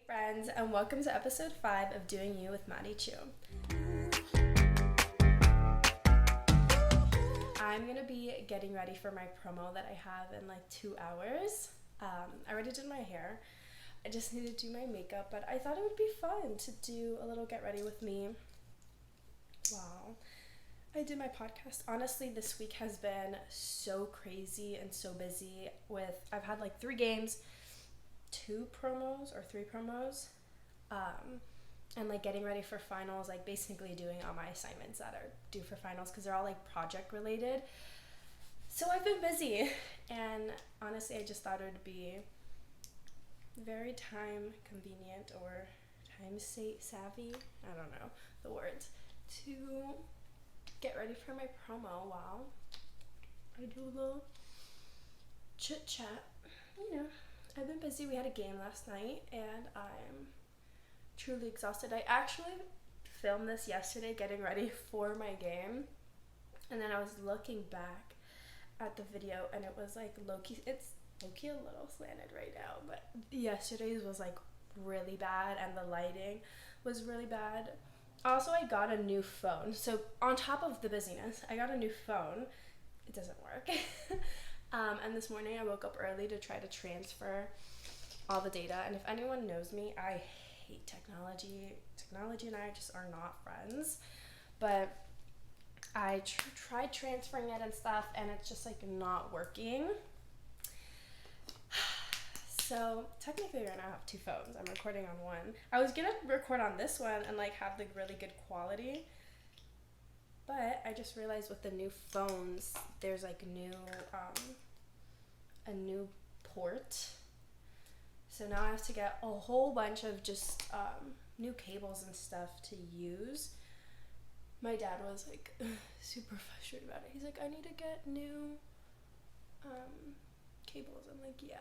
friends, and welcome to episode 5 of Doing You with Maddie Chu. I'm gonna be getting ready for my promo that I have in like 2 hours. I already did my hair. I just need to do my makeup, but I thought it would be fun to do a little get ready with me. Wow. I did my podcast. Honestly, this week has been so crazy and so busy I've had like 3 games, 3 promos, and like getting ready for finals, like basically doing all my assignments that are due for finals because they're all like project related. So I've been busy, and honestly, I just thought it would be very time convenient or time savvy, I don't know the words, to get ready for my promo while I do a little chit chat. You know, I've been busy. We had a game last night and I'm truly exhausted. I actually filmed this yesterday getting ready for my game, and then I was looking back at the video and it was like it's low-key a little slanted right now, but yesterday's was like really bad and the lighting was really bad. Also, I got a new phone, so on top of the busyness, I got a new phone. It doesn't work. And this morning I woke up early to try to transfer all the data, and if anyone knows me, I hate technology. Technology and I just are not friends, but I tried transferring it and stuff, and it's just like not working. So technically right now I have 2 phones. I'm recording on one. I was gonna record on this one and like have the really good quality, but I just realized with the new phones there's like a new port. So now I have to get a whole bunch of just new cables and stuff to use. My dad was like super frustrated about it. He's like, I need to get new cables. I'm like, yeah.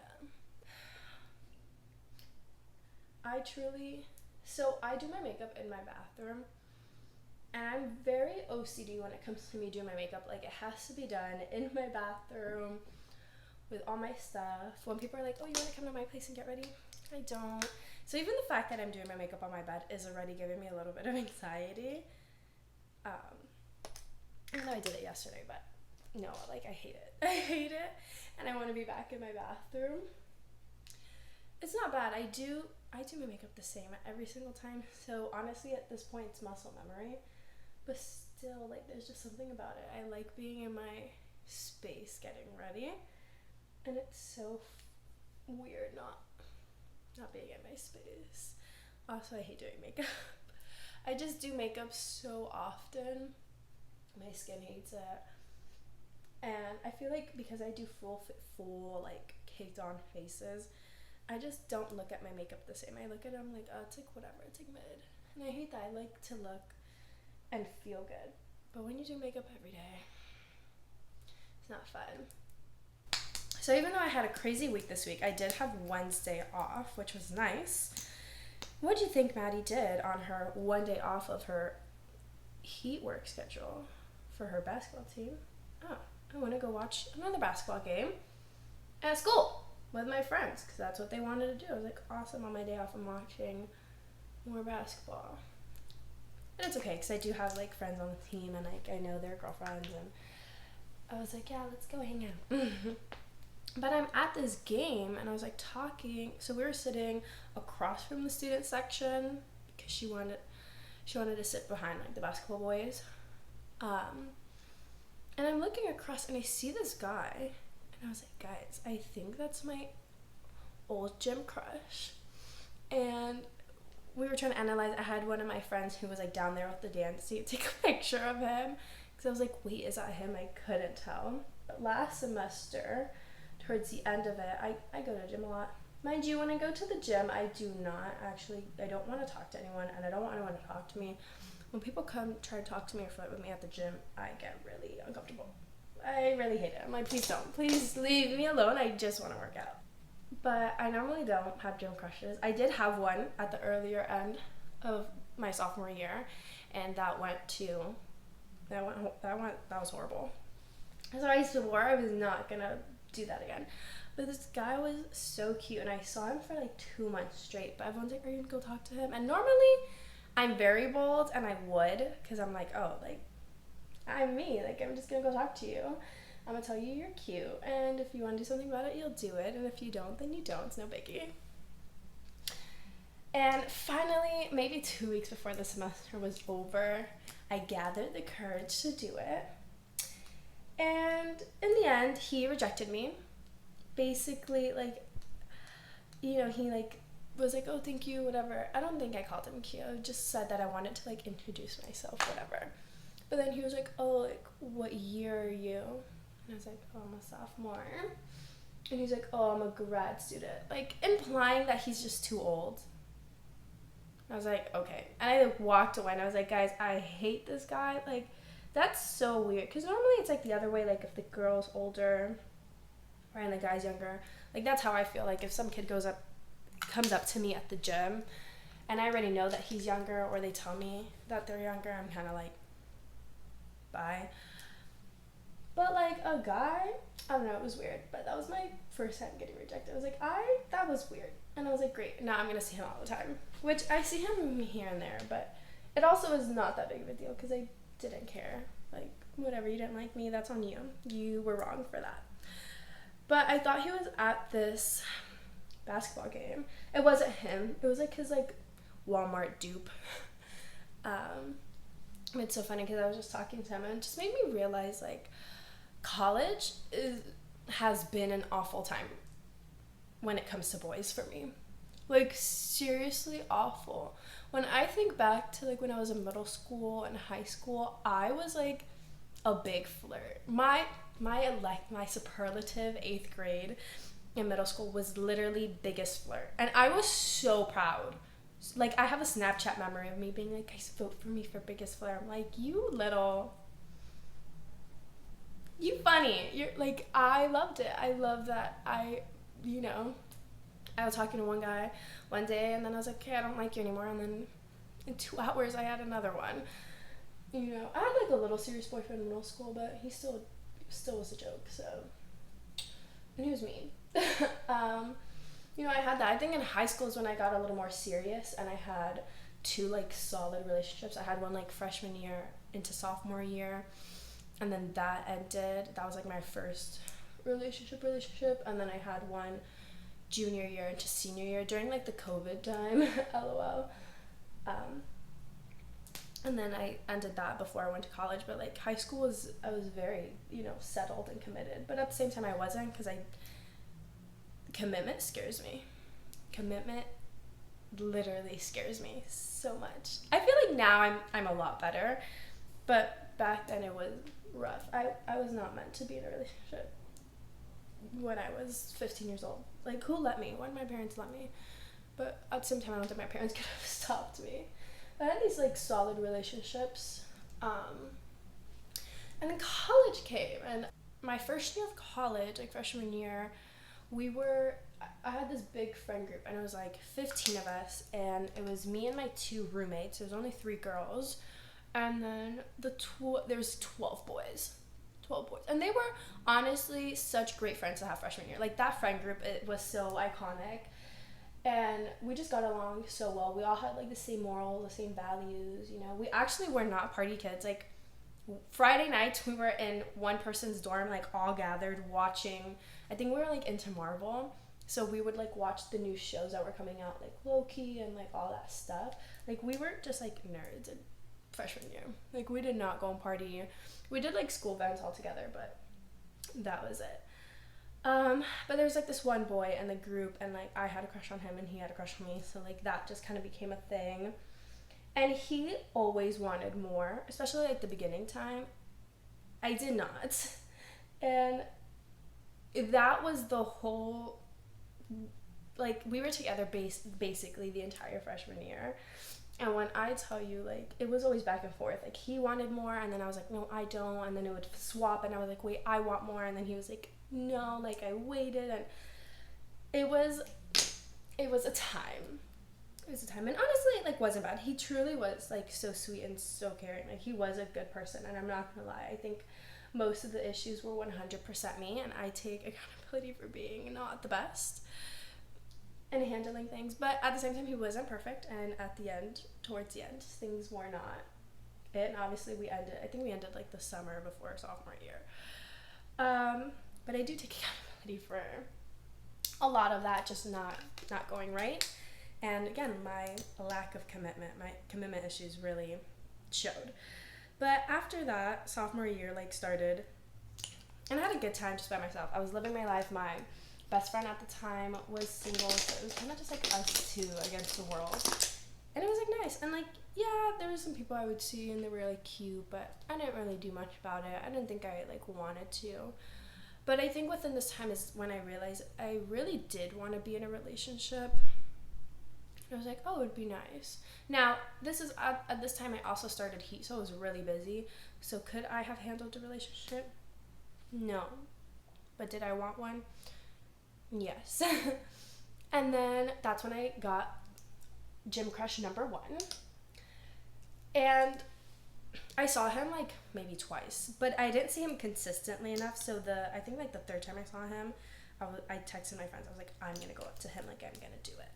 So I do my makeup in my bathroom, and I'm very OCD when it comes to me doing my makeup. Like, it has to be done in my bathroom with all my stuff. When people are like, oh, you want to come to my place and get ready? I don't. So even the fact that I'm doing my makeup on my bed is already giving me a little bit of anxiety. Even though I did it yesterday, but no, like, I hate it. I hate it, and I want to be back in my bathroom. It's not bad. I do my makeup the same every single time. So honestly, at this point, it's muscle memory. But still, like, there's just something about it. I like being in my space getting ready. And it's so weird not being in my space. Also, I hate doing makeup. I just do makeup so often. My skin hates it. And I feel like because I do full like caked on faces, I just don't look at my makeup the same. I look at it, I'm like, oh, it's like whatever, it's like mid. And I hate that. I like to look and feel good. But when you do makeup every day, it's not fun. So even though I had a crazy week this week, I did have Wednesday off, which was nice. What do you think Maddie did on her one day off of her heat work schedule for her basketball team? Oh, I want to go watch another basketball game at school with my friends, because that's what they wanted to do. I was like, awesome, on my day off I'm watching more basketball. And it's okay, because I do have like friends on the team, and like I know their girlfriends, and I was like, yeah, let's go hang out. But I'm at this game, and I was like talking, so we were sitting across from the student section because she wanted to sit behind like the basketball boys. And I'm looking across and I see this guy, and I was like, guys, I think that's my old gym crush. And we were trying to analyze. I had one of my friends who was like down there with the dance seat take a picture of him, because I was like, wait, is that him? I couldn't tell. But last semester, towards the end of it, I go to the gym a lot. Mind you, when I go to the gym, I don't want to talk to anyone, and I don't want anyone to talk to me. When people come try to talk to me or flirt with me at the gym, I get really uncomfortable. I really hate it. I'm like, please don't. Please leave me alone. I just want to work out. But I normally don't have gym crushes. I did have one at the earlier end of my sophomore year, and that was horrible. So I swore I was not gonna do that again. But this guy was so cute, and I saw him for like 2 months straight. But everyone's like, are you gonna go talk to him? And normally I'm very bold, and I would, because I'm like, oh, like, I'm me. Like, I'm just gonna go talk to you. I'm gonna tell you you're cute, and if you want to do something about it, you'll do it, and if you don't, then you don't. It's no biggie. And finally, maybe 2 weeks before the semester was over, I gathered the courage to do it. And in the end, he rejected me. Basically, like, you know, he like was like, oh, thank you, whatever. I don't think I called him cute. I just said that I wanted to like introduce myself, whatever. But then he was like, oh, like, what year are you? And I was like, oh, I'm a sophomore. And he's like, oh, I'm a grad student. Like, implying that he's just too old. I was like, okay. And I like walked away, and I was like, guys, I hate this guy. Like, that's so weird. Because normally it's like the other way. Like, if the girl's older, right, and the guy's younger. Like, that's how I feel. Like, if some kid comes up to me at the gym, and I already know that he's younger, or they tell me that they're younger, I'm kind of like, bye. But like a guy, I don't know, it was weird. But that was my first time getting rejected. I was like, that was weird. And I was like, great, now I'm gonna see him all the time. Which I see him here and there, but it also was not that big of a deal because I didn't care. Like, whatever, you didn't like me, that's on you. You were wrong for that. But I thought he was at this basketball game. It wasn't him. It was like his like Walmart dupe. It's so funny because I was just talking to him, and it just made me realize like college has been an awful time when it comes to boys for me. Like, seriously awful. When I think back to like when I was in middle school and high school, I was like a big flirt. My superlative 8th grade in middle school was literally biggest flirt, and I was so proud. Like, I have a Snapchat memory of me being like, guys, vote for me for biggest flirt. I'm like, you funny. You're like, I loved it. I love that. I was talking to one guy one day, and then I was like, okay, I don't like you anymore. And then in 2 hours, I had another one. You know, I had like a little serious boyfriend in middle school, but he still was a joke. So, and he was mean. I had that. I think in high school is when I got a little more serious, and I had 2 like solid relationships. I had one like freshman year into sophomore year, and then that ended. That was like my first relationship, and then I had one junior year into senior year during like the COVID time. LOL. And then I ended that before I went to college. But like high school I was very settled and committed, but at the same time I wasn't, because commitment scares me. Commitment literally scares me so much. I feel like now I'm a lot better, but back then it was rough. I was not meant to be in a relationship when I was 15 years old. Like, who let me? Why did my parents let me? But at the same time, I don't think my parents could have stopped me. I had these like solid relationships, and then college came, and my first year of college, like freshman year, I had this big friend group, and it was like 15 of us, and it was me and my 2 roommates. There was only 3 girls, and then there was 12 boys. And they were honestly such great friends to have freshman year. Like, that friend group, it was so iconic, and we just got along so well. We all had like the same morals, the same values. We actually were not party kids. Like, Friday nights we were in one person's dorm, like all gathered watching. I think we were like into Marvel, so we would like watch the new shows that were coming out, like Loki and like all that stuff. Like, we were just like nerds in freshman year. Like, we did not go and party. We did like school events all together, but that was it. But there was like this one boy in the group, and like I had a crush on him and he had a crush on me, so like that just kind of became a thing. And he always wanted more, especially like the beginning time. I did not. And that was the whole, like, we were together basically the entire freshman year. And when I tell you, like, it was always back and forth. Like, he wanted more, and then I was like, no, I don't. And then it would swap, and I was like, wait, I want more. And then he was like, no, like, I waited. And it was a time. It was a time. And honestly, it, like, wasn't bad. He truly was, like, so sweet and so caring. Like, he was a good person, and I'm not gonna lie. I think most of the issues were 100% me, and I take accountability responsibility for being not the best and handling things. But at the same time, he wasn't perfect. And at the end, towards the end, things were not it. And obviously we ended like the summer before sophomore year. But I do take accountability for a lot of that just not going right. And again, my lack of commitment, my commitment issues really showed. But after that, sophomore year started, and I had a good time just by myself. I was living my life. My best friend at the time was single, so it was kind of just us two against the world. And it was nice. And yeah, there were some people I would see and they were cute, but I didn't really do much about it. I didn't think I wanted to. But I think within this time is when I realized I really did want to be in a relationship. I was oh, it would be nice. Now, this is at this time I also started heat, so I was really busy. So could I have handled a relationship? No. But did I want one? Yes. And then that's when I got gym crush number 1. And I saw him maybe twice, but I didn't see him consistently enough. So I think the third time I saw him, I texted my friends. I was I'm gonna go up to him. I'm gonna do it.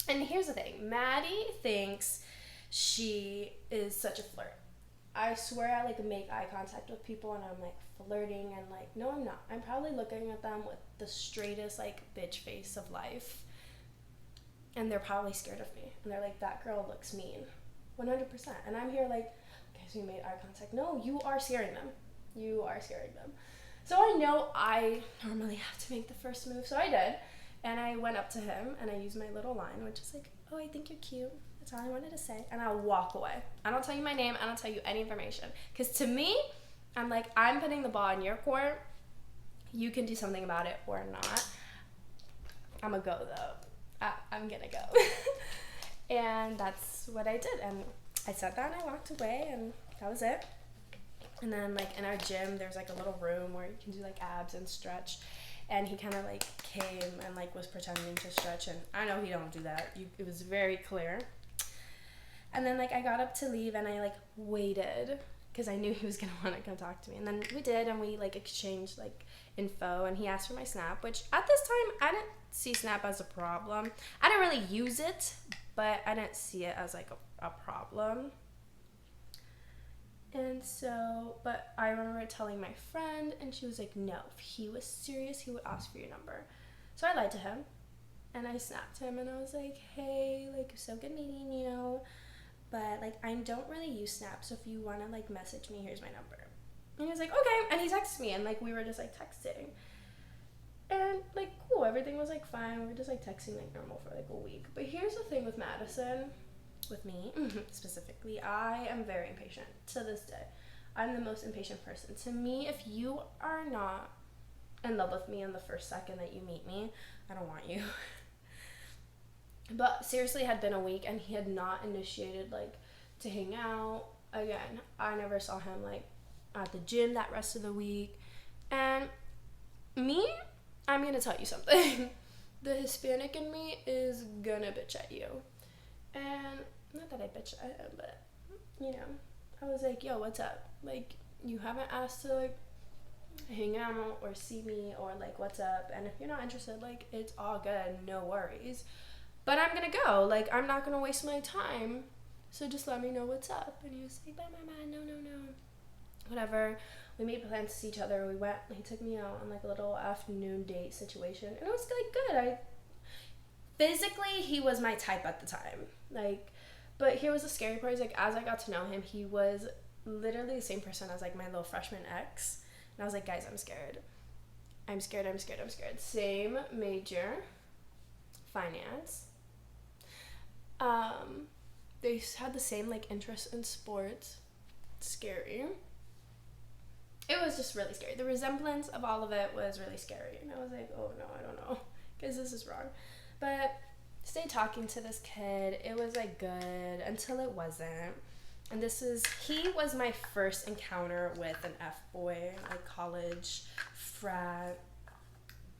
And here's the thing, Maddie thinks she is such a flirt. I swear I make eye contact with people and I'm flirting and no, I'm not. I'm probably looking at them with the straightest bitch face of life. And they're probably scared of me. And they're that girl looks mean. 100%. And I'm here okay, so you made eye contact. No, you are scaring them. You are scaring them. So I know I normally have to make the first move. So I did. And I went up to him and I used my little line, which is oh, I think you're cute. That's all I wanted to say. And I'll walk away. I don't tell you my name. I don't tell you any information. Because to me, I'm I'm putting the ball in your court. You can do something about it or not. I'm going to go, though. I'm going to go. And that's what I did. And I said that and I walked away and that was it. And then in our gym, there's a little room where you can do abs and stretch. And he kind of came and was pretending to stretch, and I know he don't do that. It was very clear. And then I got up to leave and I waited because I knew he was gonna want to come talk to me. And then we did, and we exchanged info, and he asked for my Snap, which at this time I didn't see Snap as a problem. I didn't really use it, but I didn't see it as a problem. And so, but I remember telling my friend, and she was no, if he was serious, he would ask for your number. So I lied to him, and I snapped him, and I was hey, so good meeting you, but I don't really use Snap, so if you want to message me, here's my number. And he was okay, and he texted me, and we were just texting, and cool, everything was fine. We were just texting normal for a week. But here's the thing with Madison. With me specifically, I am very impatient to this day. I'm the most impatient person. To me, if you are not in love with me in the first second that you meet me, I don't want you. But seriously, it had been a week and he had not initiated to hang out again. I never saw him at the gym that rest of the week. And me, I'm gonna tell you something. The Hispanic in me is gonna bitch at you. And not that I bitch at him, but I was yo, what's up? You haven't asked to hang out or see me or what's up? And if you're not interested, it's all good, no worries. But I'm gonna go. I'm not gonna waste my time. So just let me know what's up. And he was bye, no. Whatever. We made plans to see each other. We went. He took me out on a little afternoon date situation, and it was good. Physically, he was my type at the time. But here was the scary part. Is as I got to know him, he was literally the same person as my little freshman ex. And I was guys, I'm scared. Same major, finance. They had the same interest in sports. Scary. It was just really scary. The resemblance of all of it was really scary. And I was oh no, I don't know, because this is wrong. But stayed talking to this kid. It was good until it wasn't. And he was my first encounter with an F-boy, college frat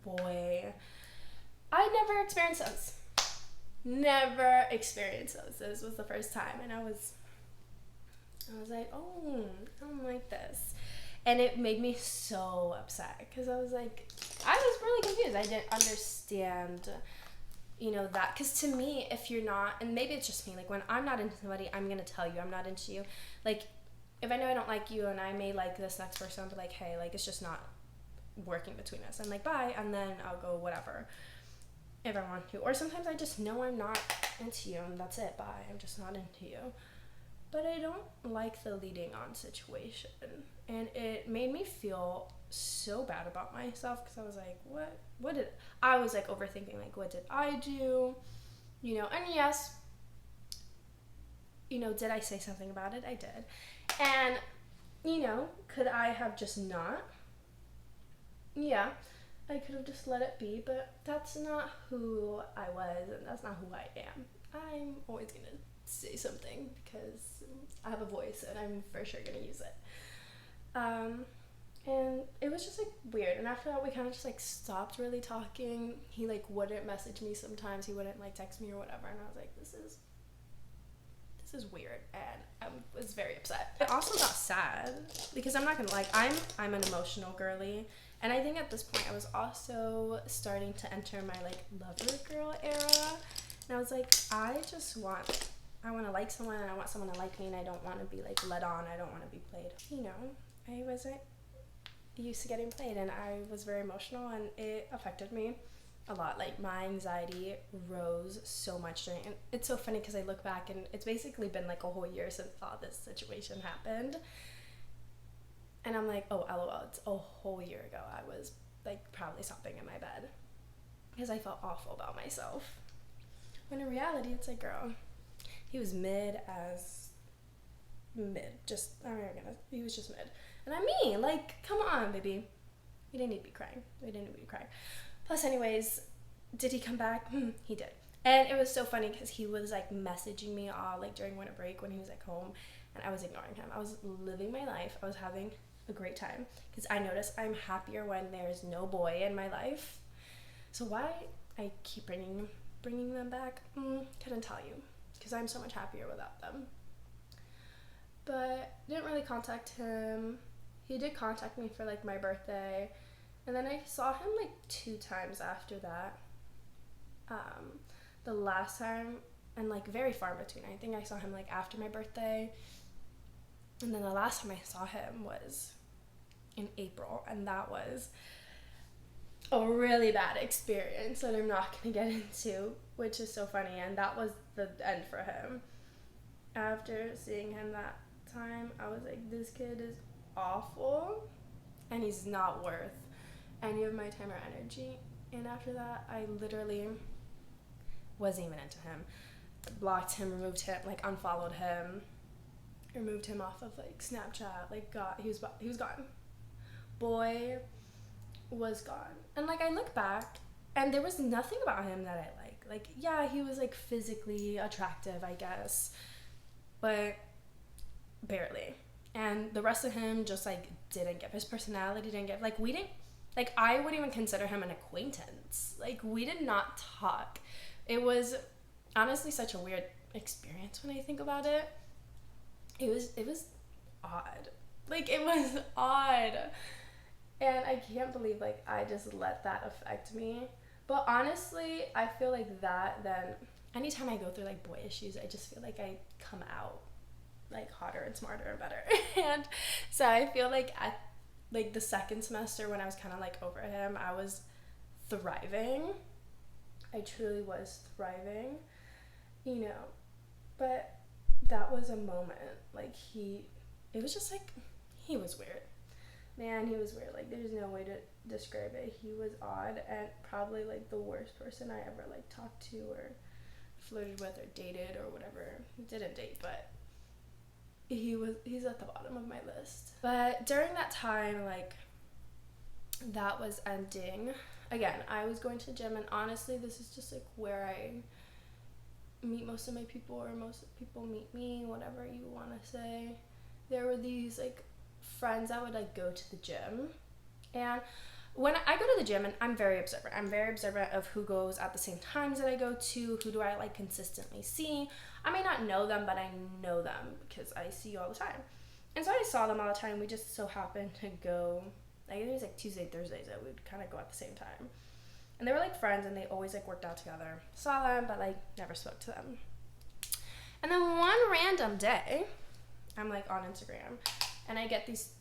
boy. I never experienced those. This was the first time. And I was oh, I don't like this. And it made me so upset because I was really confused. I didn't understand, that. Because to me, if you're not, and maybe it's just me, like when I'm not into somebody, I'm going to tell you I'm not into you. Like, if I know I don't like you and I may like this next person, I'll be like, hey, like, it's just not working between us. And like, bye. And then I'll go whatever if I want to. Or sometimes I just know I'm not into you and that's it. Bye. I'm just not into you. But I don't like the leading on situation. And it made me feel so bad about myself because I was like, I was like overthinking, like, what did I do? And yes, did I say something about it? I did. And, could I have just not? Yeah, I could have just let it be, but that's not who I was and that's not who I am. I'm always going to say something because I have a voice and I'm for sure gonna use it. And it was just like weird, and after that we kind of just like stopped really talking. He like wouldn't message me sometimes, he wouldn't like text me or whatever, and I was like, this is weird, and I was very upset. I also got sad because I'm not gonna like, I'm an emotional girly, and I think at this point I was also starting to enter my like lover girl era, and I was like, I want to like someone and I want someone to like me, and I don't want to be like led on. I don't want to be played. I wasn't used to getting played, and I was very emotional, and it affected me a lot. Like my anxiety rose so much during, and it's so funny because I look back and it's basically been like a whole year since all this situation happened. And I'm like, oh, LOL, it's a whole year ago. I was like probably sobbing in my bed because I felt awful about myself. When in reality, it's like, girl, he was he was just mid. And I mean, like, come on, baby. We didn't need to be crying. Plus, anyways, did he come back? He did. And it was so funny because he was, like, messaging me all, like, during winter break when he was, like, home. And I was ignoring him. I was living my life. I was having a great time. Because I noticed I'm happier when there's no boy in my life. So why I keep bringing them back? Couldn't tell you. Because I'm so much happier without them. But didn't really contact him. He did contact me for like my birthday, and then I saw him like 2 times after that. The last time, and like very far in between. I think I saw him like after my birthday, and then the last time I saw him was in April, and that was a really bad experience that I'm not gonna get into, which is so funny, and that was the end for him. After seeing him that time, I was like, this kid is awful, and he's not worth any of my time or energy. And after that, I literally wasn't even into him. Blocked him, removed him, like unfollowed him, removed him off of like Snapchat, like he was gone. Boy was gone. And like I look back and there was nothing about him that I like. Like, yeah, he was like physically attractive, I guess, but barely. And the rest of him just like didn't give, his personality didn't give, like we didn't, like I wouldn't even consider him an acquaintance. Like we did not talk. It was honestly such a weird experience when I think about it. It was odd. Like it was odd. And I can't believe like I just let that affect me. But honestly, I feel like that then anytime I go through like boy issues, I just feel like I come out like hotter and smarter and better. And so I feel like at like the second semester when I was kind of like over him, I was thriving. I truly was thriving, you know. But that was a moment. Like it was just like, he was weird. Man, he was weird. Like there's no way to describe it. He was odd and probably like the worst person I ever like talked to or flirted with or dated or whatever. Didn't date, but he's at the bottom of my list. But during that time, like that was ending. Again, I was going to gym, and honestly, this is just like where I meet most of my people, or most people meet me, whatever you want to say. There were these like friends that would like go to the gym, and when I go to the gym, and I'm very observant of who goes at the same times that I go to, who do I like consistently see. I may not know them, but I know them because I see you all the time. And so I saw them all the time. We just so happened to go, like, it was like Tuesday, Thursdays that we'd kind of go at the same time. And they were like friends, and they always like worked out together. Saw them, but like never spoke to them. And then one random day, I'm like on Instagram, and I get these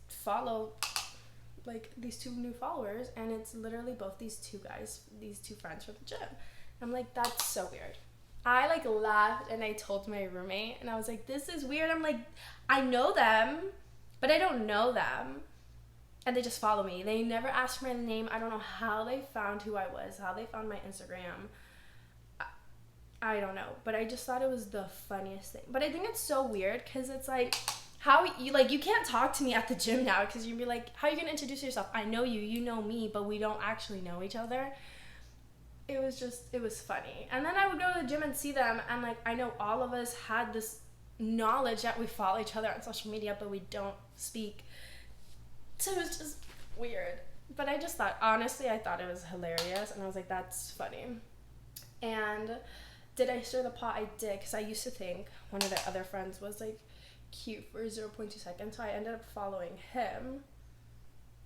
two new followers, and it's literally both these two guys, these two friends from the gym. I'm like, that's so weird. I like laughed, and I told my roommate, and I was like, this is weird. I'm like, I know them, but I don't know them. And they just follow me. They never asked for my name. I don't know how they found who I was, how they found my Instagram. I don't know, but I just thought it was the funniest thing. But I think it's so weird because it's like, how you can't talk to me at the gym now because you'd be like, how are you gonna introduce yourself? I know you, you know me, but we don't actually know each other. It was funny. And then I would go to the gym and see them, and like, I know all of us had this knowledge that we follow each other on social media, but we don't speak. So it was just weird. But I just thought, honestly, I thought it was hilarious, and I was like, that's funny. And did I stir the pot? I did, because I used to think one of their other friends was like cute for 0.2 seconds, so I ended up following him.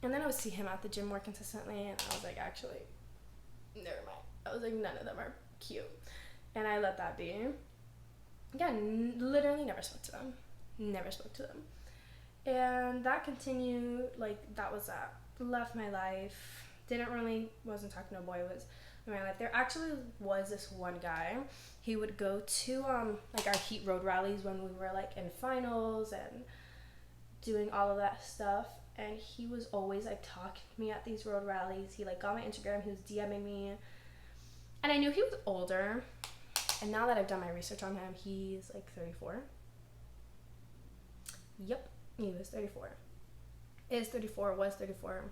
And then I would see him at the gym more consistently, and I was like, actually, never mind. I was like, none of them are cute. And I let that be. Again, literally never spoke to them. And that continued, like, that was that. Left my life. Wasn't talking to a boy, was in my life. There actually was this one guy. He would go to, like, our Heat Road rallies when we were, like, in finals and doing all of that stuff. And he was always, like, talking to me at these road rallies. He, like, got my Instagram. He was DMing me. And I knew he was older. And now that I've done my research on him, he's, like, 34. Yep. He was 34. Was 34,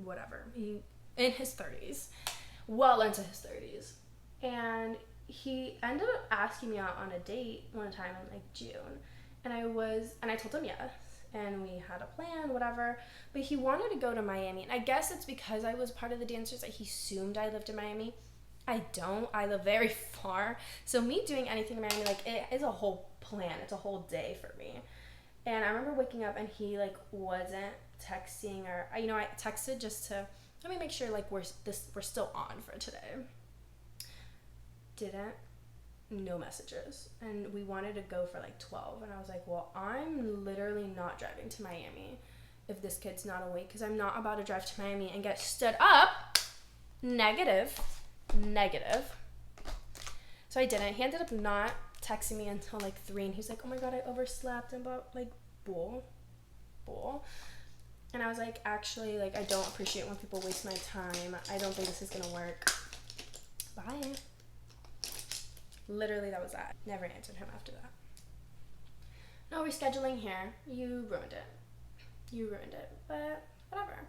whatever. He in his 30s. Well into his 30s. And he ended up asking me out on a date one time in like June. And I told him yes. And we had a plan, whatever. But he wanted to go to Miami. And I guess it's because I was part of the dancers that he assumed I lived in Miami. I don't. I live very far. So me doing anything in Miami, like, it is a whole plan. It's a whole day for me. And I remember waking up and he, like, wasn't texting, or, you know, I texted just to, let me make sure, like, we're still on for today. No messages. And we wanted to go for, like, 12. And I was like, well, I'm literally not driving to Miami if this kid's not awake, because I'm not about to drive to Miami and get stood up. Negative. So I didn't. He ended up not texting me until like 3, and he's like, oh my god, I overslept, and about like bull. And I was like, actually, like, I don't appreciate when people waste my time. I don't think this is gonna work. Bye. Literally, that was that. Never answered him after that. No rescheduling here. You ruined it. But whatever.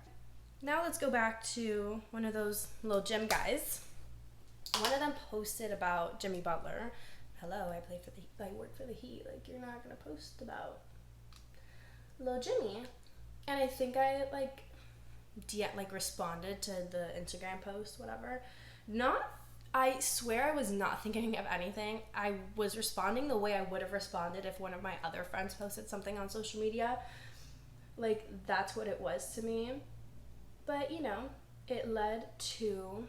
Now let's go back to one of those little gym guys. One of them posted about Jimmy Butler. Hello, I work for the Heat. Like, you're not gonna post about little Jimmy. And I think I responded to the Instagram post, whatever. I swear I was not thinking of anything. I was responding the way I would have responded if one of my other friends posted something on social media. Like, that's what it was to me. But, you know, it led to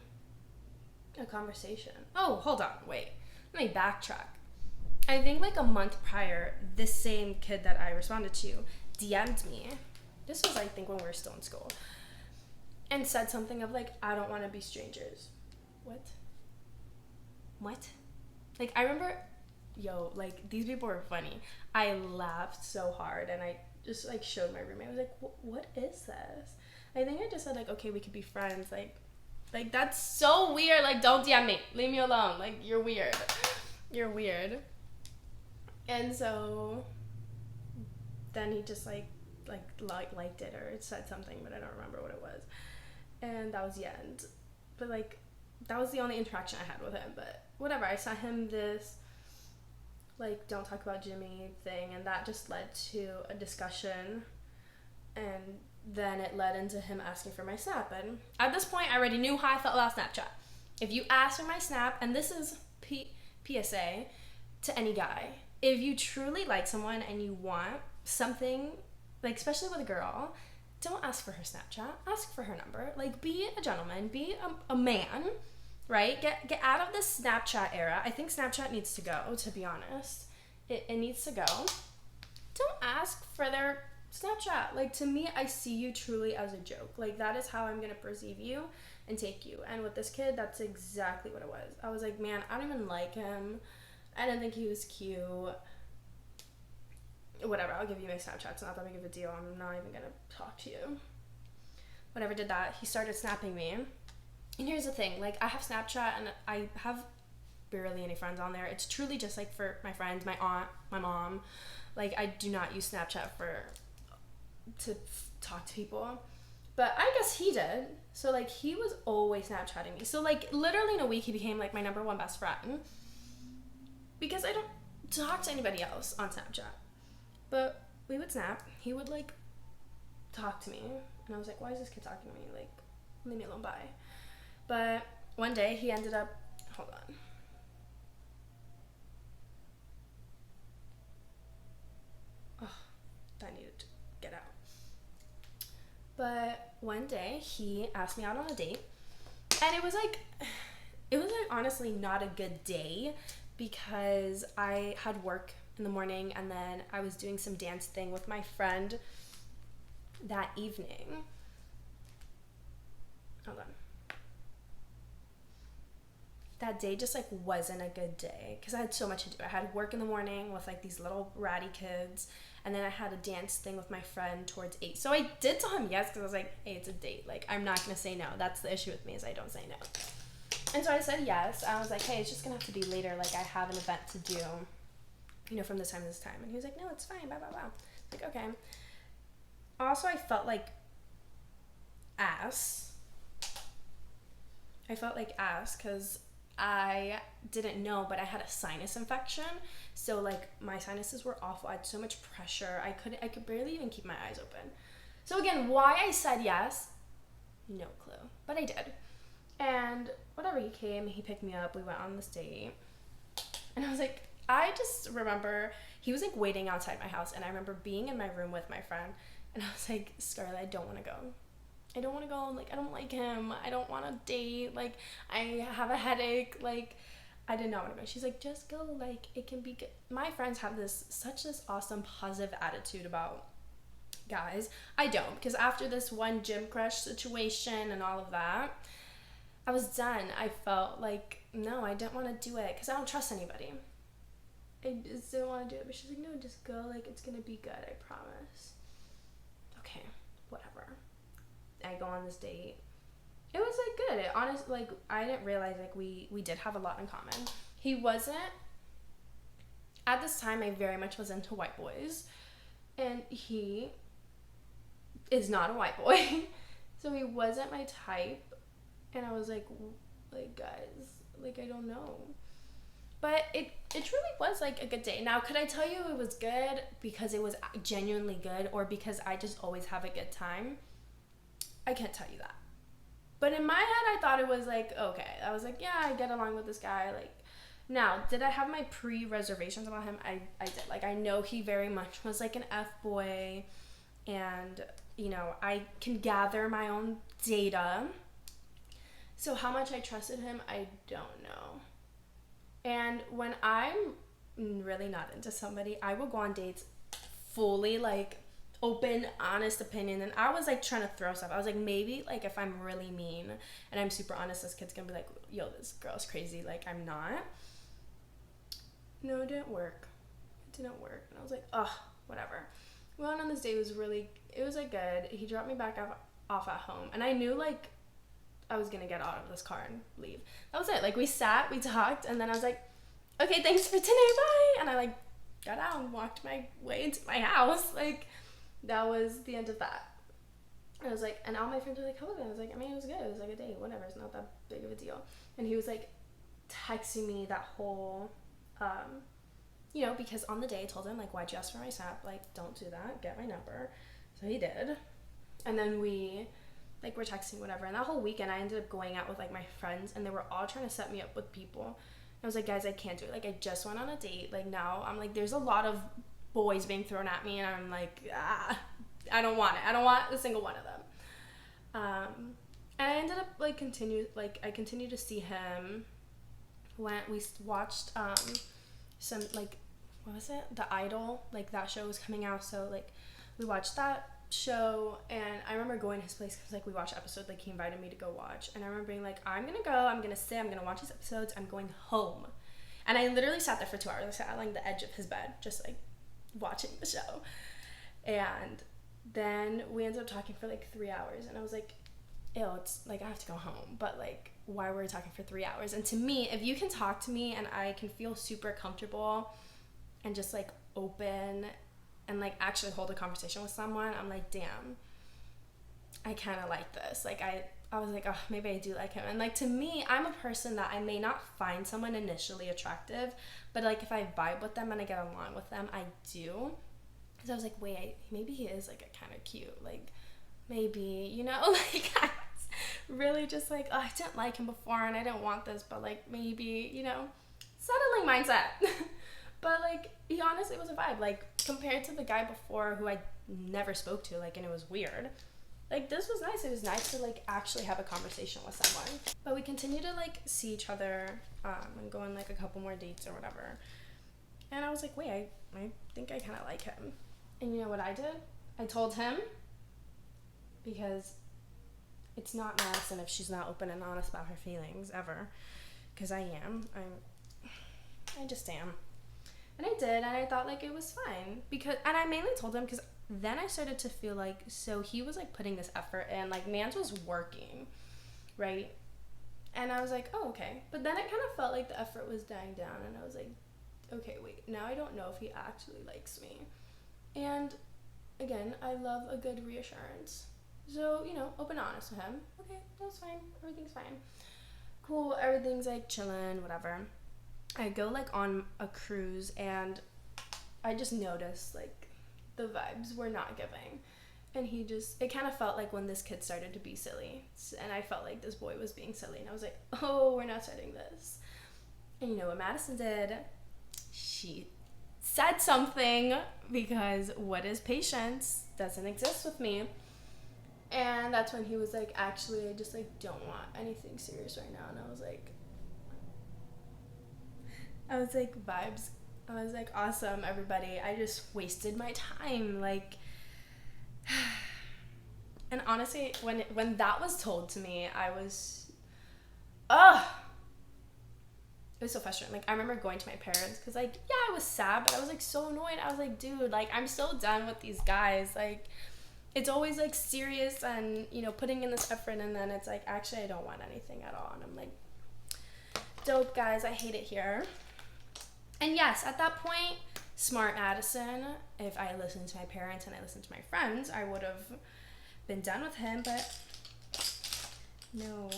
a conversation. Oh, hold on, wait. Let me backtrack. I think like a month prior, this same kid that I responded to DM'd me. This was, I think, when we were still in school. And said something of like, I don't want to be strangers. What? Like, I remember, like, these people were funny. I laughed so hard, and I just, like, showed my roommate. I was like, what is this? I think I just said, like, okay, we could be friends. Like, that's so weird. Like, don't DM me. Leave me alone. Like, you're weird. And so then he just, liked it or said something, but I don't remember what it was. And that was the end. But, like, that was the only interaction I had with him. But whatever. I sent him this, like, don't talk about Jimmy thing, and that just led to a discussion. And then it led into him asking for my Snap. And at this point, I already knew how I felt about Snapchat. If you ask for my Snap, and this is PSA to any guy, if you truly like someone and you want something like, especially with a girl, don't ask for her Snapchat. Ask for her number. Like, be a gentleman. Be a man, right? Get out of this Snapchat era. I think Snapchat needs to go, to be honest. It needs to go. Don't ask for their Snapchat. Like, to me, I see you truly as a joke. Like, that is how I'm going to perceive you and take you. And with this kid, that's exactly what it was. I was like, man, I don't even like him. I didn't think he was cute. Whatever, I'll give you my Snapchat. It's not that big of a deal. I'm not even gonna talk to you. Whatever, did that. He started snapping me. And here's the thing, like, I have Snapchat and I have barely any friends on there. It's truly just like for my friends, my aunt, my mom. Like, I do not use Snapchat to talk to people. But I guess he did. So, like, he was always Snapchatting me. So, like, literally in a week, he became, like, my number one best friend. Because I don't talk to anybody else on Snapchat. But we would snap. He would, like, talk to me. And I was like, why is this kid talking to me? Like, leave me alone, bye. But one day he ended up... Hold on. Oh, that needed to get out. But one day he asked me out on a date. And it was like honestly not a good day because I had work in the morning and then I was doing some dance thing with my friend that evening. Hold on. That day just, like, wasn't a good day because I had so much to do. I had work in the morning with, like, these little ratty kids, and then I had a dance thing with my friend towards 8. So I did tell him yes because I was like, hey, it's a date. Like, I'm not going to say no. That's the issue with me is I don't say no. And so I said yes. I was like, hey, it's just going to have to be later. Like, I have an event to do, you know, from this time to this time. And he was like, no, it's fine, blah, blah, blah. Like, okay. Also, I felt like ass. Because I didn't know, but I had a sinus infection. So, like, my sinuses were awful. I had so much pressure. I could barely even keep my eyes open. So, again, why I said yes, no clue. But I did. And whatever, he came, he picked me up, we went on this date. And I was like, I just remember he was, like, waiting outside my house. And I remember being in my room with my friend. And I was like, Scarlett, I don't want to go. I don't want to go. Like, I don't like him. I don't want to date. Like, I have a headache. Like, I did not want to go. She's like, just go. Like, it can be good. My friends have such this awesome positive attitude about guys. I don't, because after this one gym crush situation and all of that, I was done. I felt like, no, I didn't want to do it because I don't trust anybody. I just didn't want to do it. But she's like, no, just go. Like, it's going to be good. I promise. Okay, whatever. I go on this date. It was, like, good. It honestly, like, I didn't realize, like, we did have a lot in common. He wasn't, at this time, I very much was into white boys. And he is not a white boy. So he wasn't my type. And I was like, guys, like, I don't know. But it truly was, like, a good day. Now, could I tell you it was good because it was genuinely good or because I just always have a good time? I can't tell you that. But in my head, I thought it was, like, okay. I was like, yeah, I get along with this guy. Like, now, did I have my pre-reservations about him? I did. Like, I know he very much was, like, an F-boy. And, you know, I can gather my own data. So how much I trusted him, I don't know. And when I'm really not into somebody, I will go on dates fully, like, open, honest opinion. And I was, like, trying to throw stuff. I was like, maybe, like, if I'm really mean and I'm super honest, this kid's gonna be like, yo, this girl's crazy. Like, I'm not. No, it didn't work. And I was like, ugh, whatever. We went on this date. It was like, good. He dropped me back off at home. And I knew, like, I was gonna get out of this car and leave. That was it. Like, we sat, we talked, and then I was like, okay, thanks for dinner, bye. And I, like, got out and walked my way into my house. Like, that was the end of that. I was like, and all my friends were like, how was it? I was like, I mean, it was good. It was like a date, whatever. It's not that big of a deal. And he was, like, texting me that whole, you know, because on the day I told him, like, why'd you ask for my snap? Like, don't do that. Get my number. So he did. And then we, like, we're texting, whatever. And that whole weekend, I ended up going out with, like, my friends, and they were all trying to set me up with people. I was like, guys, I can't do it. Like, I just went on a date. Like, now I'm like, there's a lot of boys being thrown at me, and I'm like, I don't want it. I don't want a single one of them. And I ended up I continued to see him when we watched some like, what was it? The Idol, like that show was coming out, so like we watched that show, and I remember going to his place because like we watched episodes, like he invited me to go watch, and I remember being like, I'm gonna go, I'm gonna sit, I'm gonna watch these episodes, I'm going home. And I literally sat there for 2 hours. I sat on like the edge of his bed, just like watching the show. And then we ended up talking for like 3 hours, and I was like, ew, it's like I have to go home. But like, why were we talking for 3 hours? And to me, if you can talk to me and I can feel super comfortable and just like open and like actually hold a conversation with someone, I'm like, damn, I kind of like this. Like I was like, oh, maybe I do like him. And like, to me, I'm a person that I may not find someone initially attractive, but like if I vibe with them and I get along with them, I do. Because I was like, wait, maybe he is like a kind of cute, like maybe, you know, like I was really just like, oh, I didn't like him before and I didn't want this, but like maybe, you know, settling mindset. But like, he honestly was a vibe. Like compared to the guy before who I never spoke to, like, and it was weird. Like this was nice. It was nice to like actually have a conversation with someone. But we continued to like see each other and go on like a couple more dates or whatever. And I was like, wait, I think I kind of like him. And you know what I did? I told him, because it's not Madison if she's not open and honest about her feelings ever. Because I am. I just am. And I did, and I thought like it was fine. And I mainly told him because then I started to feel like, so he was like putting this effort in, like Mans was working, right? And I was like, oh, okay. But then it kind of felt like the effort was dying down, and I was like, okay, wait, now I don't know if he actually likes me. And again, I love a good reassurance. So, you know, open and honest with him. Okay, that's fine. Everything's fine. Cool, everything's like chilling, whatever. I go like on a cruise, and I just noticed like the vibes were not giving. And it kind of felt like when this kid started to be silly. And I felt like this boy was being silly. And I was like, oh, we're not starting this. And you know what Madison did? She said something, because what is patience doesn't exist with me. And that's when he was like, actually, I just like don't want anything serious right now. And I was like, vibes. I was like, awesome, everybody. I just wasted my time. Like, and honestly, when that was told to me, I was, it was so frustrating. Like, I remember going to my parents because, like, yeah, I was sad, but I was, like, so annoyed. I was like, dude, like, I'm so done with these guys. Like, it's always, like, serious and, you know, putting in this effort, and then it's like, actually, I don't want anything at all. And I'm like, dope, guys. I hate it here. And yes, at that point, smart Madison, if I listened to my parents and I listened to my friends, I would have been done with him, but no.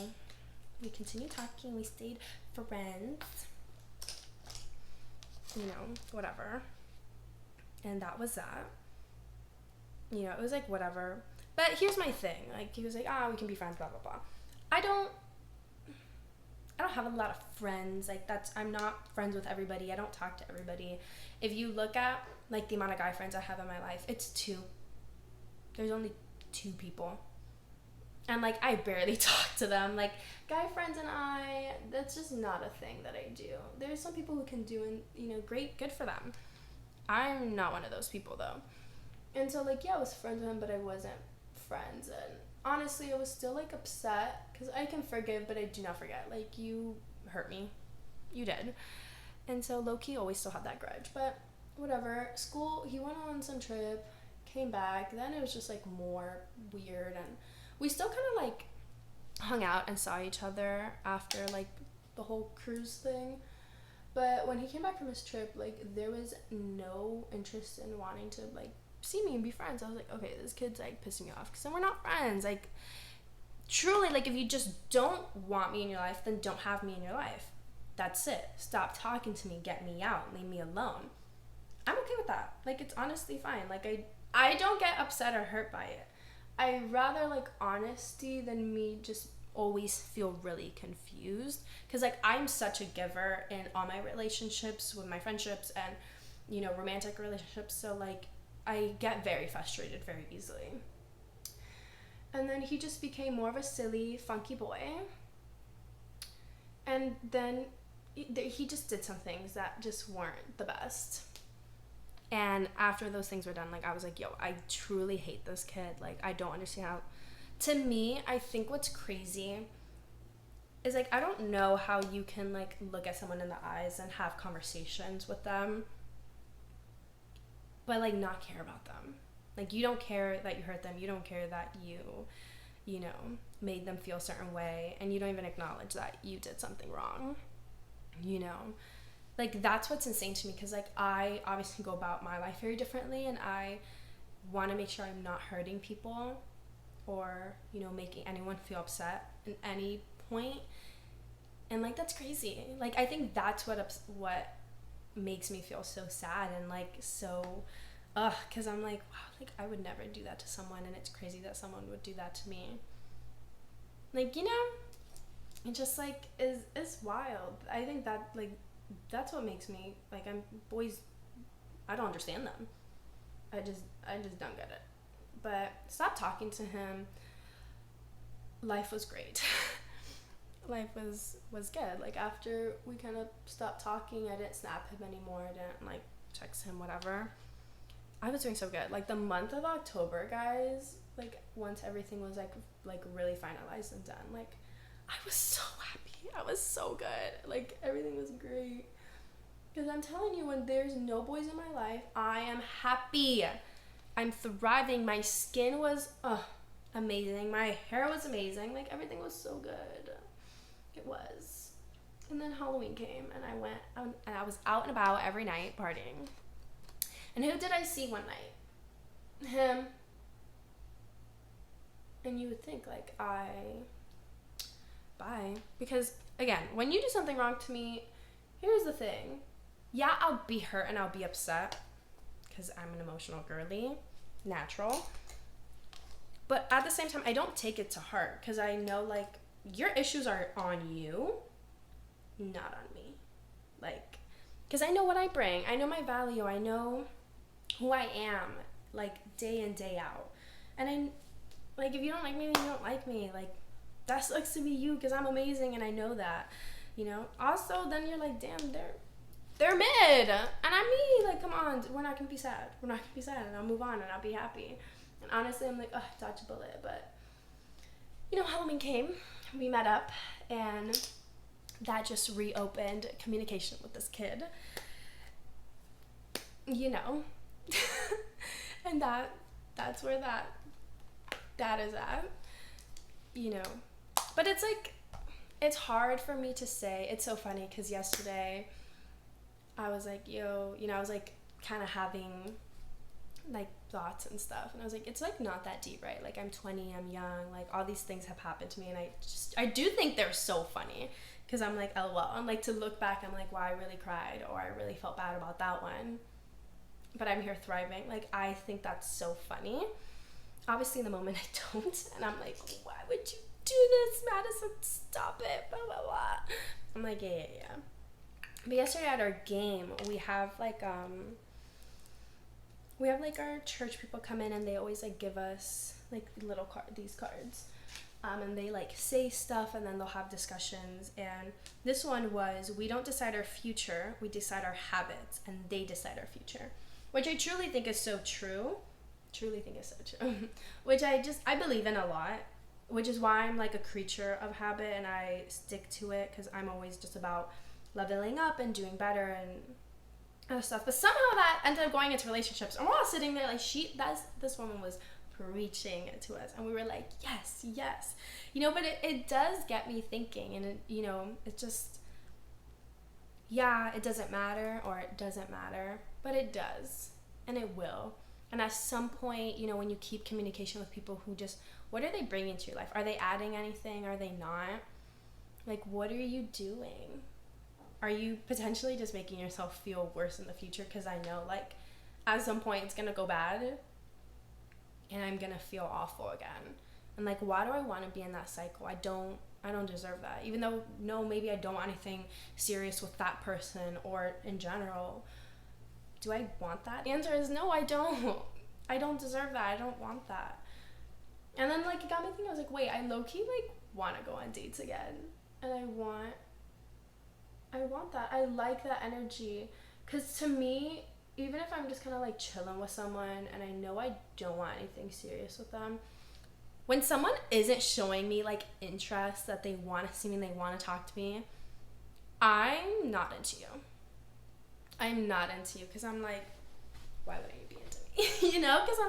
We continued talking. We stayed friends. You know, whatever. And that was that. You know, it was like, whatever. But here's my thing. Like, he was like, we can be friends, blah, blah, blah. I don't have a lot of friends. Like, I'm not friends with everybody. I don't talk to everybody. If you look at, like, the amount of guy friends I have in my life, it's 2. There's only 2 people. And, like, I barely talk to them. Like, guy friends and that's just not a thing that I do. There's some people who can do, and, you know, great, good for them. I'm not one of those people, though. And so, like, yeah, I was friends with him, but I wasn't friends. And honestly, I was still, like, upset, because I can forgive, but I do not forget. Like, you hurt me. You did. And so, low-key, always still had that grudge. But whatever. School, he went on some trip, came back. Then it was just, like, more weird, and we still kind of, like, hung out and saw each other after, like, the whole cruise thing. But when he came back from his trip, like, there was no interest in wanting to, like, see me and be friends. I was like, okay, this kid's, like, pissing me off, because then we're not friends. Like, truly, like, if you just don't want me in your life, then don't have me in your life. That's it. Stop talking to me. Get me out. Leave me alone. I'm okay with that. Like, it's honestly fine. Like, I don't get upset or hurt by it. I rather like honesty than me just always feel really confused, because like I'm such a giver in all my relationships, with my friendships and, you know, romantic relationships. So like I get very frustrated very easily. And then he just became more of a silly, funky boy. And then he just did some things that just weren't the best. And after those things were done, like, I was like, yo, I truly hate this kid. Like, I don't understand how... To me, I think what's crazy is, like, I don't know how you can, like, look at someone in the eyes and have conversations with them, but, like, not care about them. Like, you don't care that you hurt them. You don't care that you know, made them feel a certain way, and you don't even acknowledge that you did something wrong, you know? Like, that's what's insane to me, because, like, I obviously go about my life very differently, and I want to make sure I'm not hurting people or, you know, making anyone feel upset at any point. And, like, that's crazy. Like, I think that's what makes me feel so sad and, like, so, because I'm like, wow, like, I would never do that to someone, and it's crazy that someone would do that to me. Like, you know, it just, like, is wild. I think that, like, that's what makes me, like, boys, I don't understand them. I just don't get it. But stop talking to him. Life was great. Life was good. Like, after we kind of stopped talking, I didn't snap him anymore. I didn't, like, text him, whatever. I was doing so good. Like, the month of October, guys, like, once everything was, like really finalized and done, like, I was so happy. I was so good. Like, everything was great. Because I'm telling you, when there's no boys in my life, I am happy. I'm thriving. My skin was amazing. My hair was amazing. Like, everything was so good. It was. And then Halloween came, and I went out, and I was out and about every night partying. And who did I see one night? Him. And you would think, like, bye. Because, again, when you do something wrong to me, here's the thing. Yeah, I'll be hurt and I'll be upset, because I'm an emotional girly, natural. But at the same time, I don't take it to heart, because I know, like, your issues are on you, not on me. Like, because I know what I bring. I know my value. I know who I am, like, day in, day out. And like, if you don't like me, then you don't like me. Like, that sucks to be you, because I'm amazing, and I know that, you know? Also, then you're like, damn, they're mid, and I'm me. Like, come on, we're not gonna be sad. We're not gonna be sad, and I'll move on, and I'll be happy. And honestly, I'm like, dodge a bullet. But, you know, Halloween came, we met up, and that just reopened communication with this kid, you know. And that's where that is at, you know. But it's like, it's hard for me to say. It's so funny, because yesterday I was like, yo, you know, I was like kind of having like thoughts and stuff, and I was like, it's like not that deep, right? Like, I'm 20, I'm young, like, all these things have happened to me, and I do think they're so funny, because I'm like, LOL. And like, to look back, I'm like, wow, I really cried, or I really felt bad about that one, but I'm here thriving. Like, I think that's so funny. Obviously in the moment I don't, and I'm like, why would you do this, Madison? Stop it, blah blah blah. I'm like, yeah. But yesterday at our game, we have like our church people come in, and they always like give us like these cards, and they like say stuff, and then they'll have discussions. And this one was, we don't decide our future, we decide our habits, and they decide our future, which I truly think is so true. Which I believe in a lot, which is why I'm like a creature of habit, and I stick to it, because I'm always just about leveling up and doing better and other stuff. But somehow that ended up going into relationships, and we're all sitting there like, this woman was preaching it to us, and we were like, yes, you know. But it does get me thinking, and it, you know, it just, yeah, it doesn't matter, or it doesn't matter, but it does, and it will. And at some point, you know, when you keep communication with people who just, what are they bringing to your life? Are they adding anything? Are they not? Like, what are you doing? Are you potentially just making yourself feel worse in the future? Because I know, like, at some point it's gonna go bad, and I'm gonna feel awful again. And like, why do I want to be in that cycle? I don't deserve that. Even though, no, maybe I don't want anything serious with that person or in general. Do I want that? The answer is no, I don't. I don't deserve that. I don't want that. And then, like, it got me thinking. I was like, wait, I low-key, like, want to go on dates again. And I want that. I like that energy. Because to me, even if I'm just kind of, like, chilling with someone and I know I don't want anything serious with them, when someone isn't showing me, like, interest, that they want to see me and they want to talk to me, I'm not into you. I'm not into you because I'm like, why wouldn't you be into me? You know, because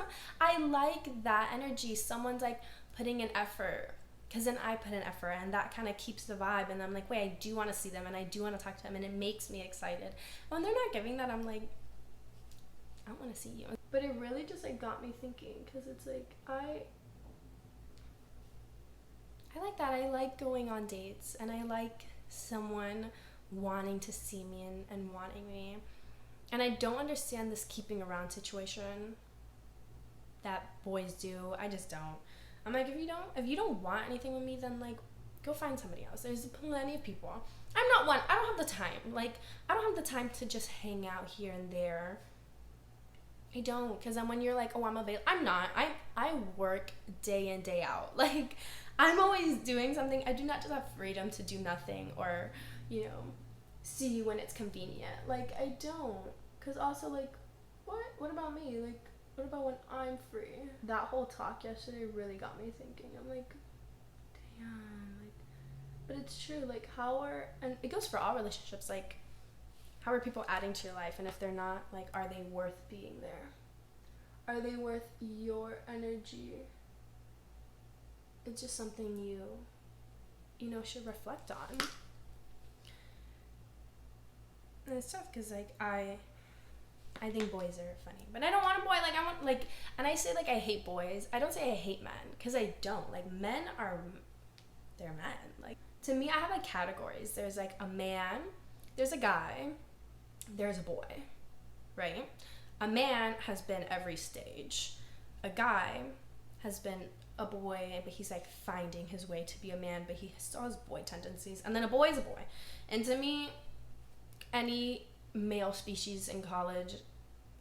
I like that energy. Someone's like putting an effort, because then I put an effort, and that kind of keeps the vibe. And I'm like, wait, I do want to see them and I do want to talk to them, and it makes me excited. And when they're not giving that, I'm like, I don't want to see you. But it really just like got me thinking, because it's like I like that. I like going on dates, and I like someone wanting to see me and wanting me. And I don't understand this keeping around situation that boys do. I just don't. I'm like, if you don't want anything with me, then like go find somebody else. There's plenty of people. I don't have the time. Like, I don't have the time to just hang out here and there. I don't, because then when you're like, oh, I'm available, I'm not. I work day in, day out. Like, I'm always doing something. I do not just have freedom to do nothing, or, you know, see you when it's convenient. Like, I don't. Because also, like, what about me? Like, what about when I'm free? That whole talk yesterday really got me thinking. I'm like, damn, like, but it's true. Like, and it goes for all relationships, like, how are people adding to your life? And if they're not, like, are they worth being there? Are they worth your energy? It's just something you know, should reflect on. And it's tough because, like, I think boys are funny, but I don't want a boy. Like, I want, like, and I say, like, I hate boys. I don't say I hate men, because I don't. Like, they're men. Like, to me, I have, like, categories. There's, like, a man, there's a guy, there's a boy, right? A man has been every stage. A guy has been a boy, but he's, like, finding his way to be a man, but he still has boy tendencies. And then a boy is a boy. And to me, any male species in college